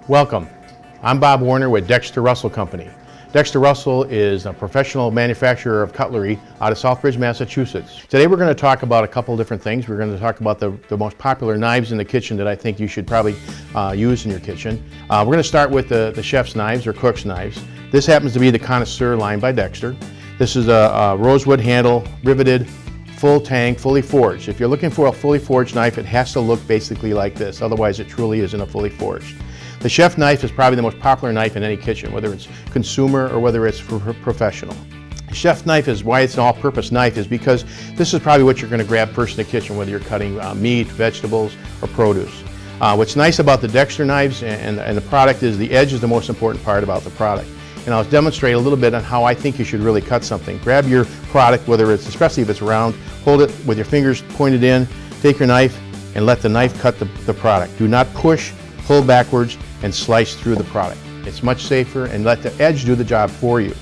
Welcome. I'm Bob Warner with Dexter Russell Company. Dexter Russell is a professional manufacturer of cutlery out of Southbridge, Massachusetts. Today we're going to talk about a couple different things. We're going to talk about the most popular knives in the kitchen that I think you should probably use in your kitchen. We're going to start with the chef's knives or cook's knives. This happens to be the Connoisseur line by Dexter. This is a rosewood handle, riveted, full tang, fully forged. If you're looking for a fully forged knife, it has to look basically like this. Otherwise, it truly isn't a fully forged. The chef knife is probably the most popular knife in any kitchen, whether it's consumer or whether it's professional. The chef knife is why it's an all-purpose knife is because this is probably what you're going to grab first in the kitchen, whether you're cutting meat, vegetables, or produce. What's nice about the Dexter knives and the product is the edge is the most important part about the product. And I'll demonstrate a little bit on how I think you should really cut something. Grab your product, whether it's, especially if it's round, hold it with your fingers pointed in, take your knife, and let the knife cut the product. Do not push, pull backwards, and slice through the product. It's much safer, and let the edge do the job for you.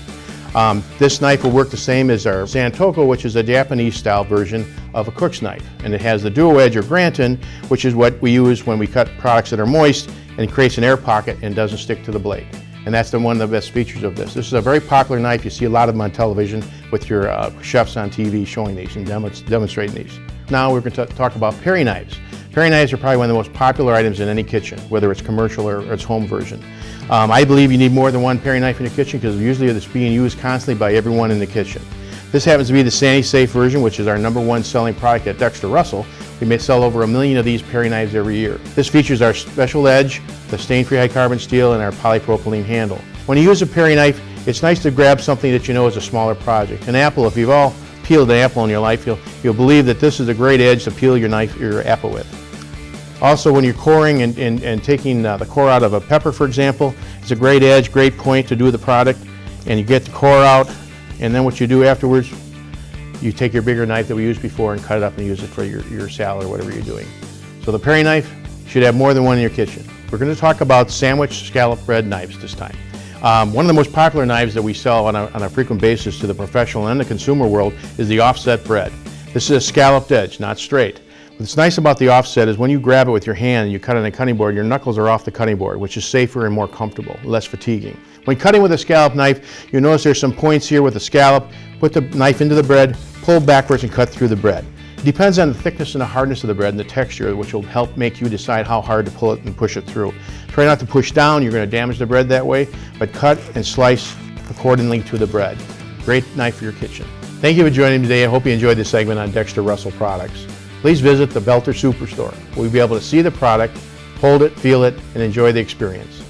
This knife will work the same as our Santoku, which is a Japanese style version of a cook's knife. And it has the dual edge or Granton, which is what we use when we cut products that are moist, and it creates an air pocket and doesn't stick to the blade. And that's one of the best features of this. This is a very popular knife. You see a lot of them on television with your chefs on TV showing these and demonstrating these. Now we're going to talk about Perry knives. Perry knives are probably one of the most popular items in any kitchen, whether it's commercial or its home version. I believe you need more than one Perry knife in your kitchen because usually it's being used constantly by everyone in the kitchen. This happens to be the Sandy-Safe version, which is our #1 selling product at Dexter Russell. We may sell over 1 million of these Perry knives every year. This features our special edge, the stain-free high carbon steel, and our polypropylene handle. When you use a Perry knife, it's nice to grab something that you know is a smaller project. An apple, if you've all peeled an apple in your life, you'll believe that this is a great edge to peel your apple with. Also, when you're coring and taking the core out of a pepper, for example, it's a great edge, great point to do the product, and you get the core out, and then what you do afterwards, you take your bigger knife that we used before and cut it up and use it for your salad or whatever you're doing. So the Perry knife should have more than one in your kitchen. We're going to talk about sandwich scallop bread knives this time. One of the most popular knives that we sell on a frequent basis to the professional and the consumer world is the offset bread. This is a scalloped edge, not straight. What's nice about the offset is when you grab it with your hand and you cut on a cutting board, your knuckles are off the cutting board, which is safer and more comfortable, less fatiguing. When cutting with a scallop knife, you'll notice there's some points here with the scallop. Put the knife into the bread, pull backwards and cut through the bread. It depends on the thickness and the hardness of the bread and the texture, which will help make you decide how hard to pull it and push it through. Try not to push down, you're going to damage the bread that way, but cut and slice accordingly to the bread. Great knife for your kitchen. Thank you for joining me today. I hope you enjoyed this segment on Dexter Russell products. Please visit the Boelter SuperStore. We'll be able to see the product, hold it, feel it, and enjoy the experience.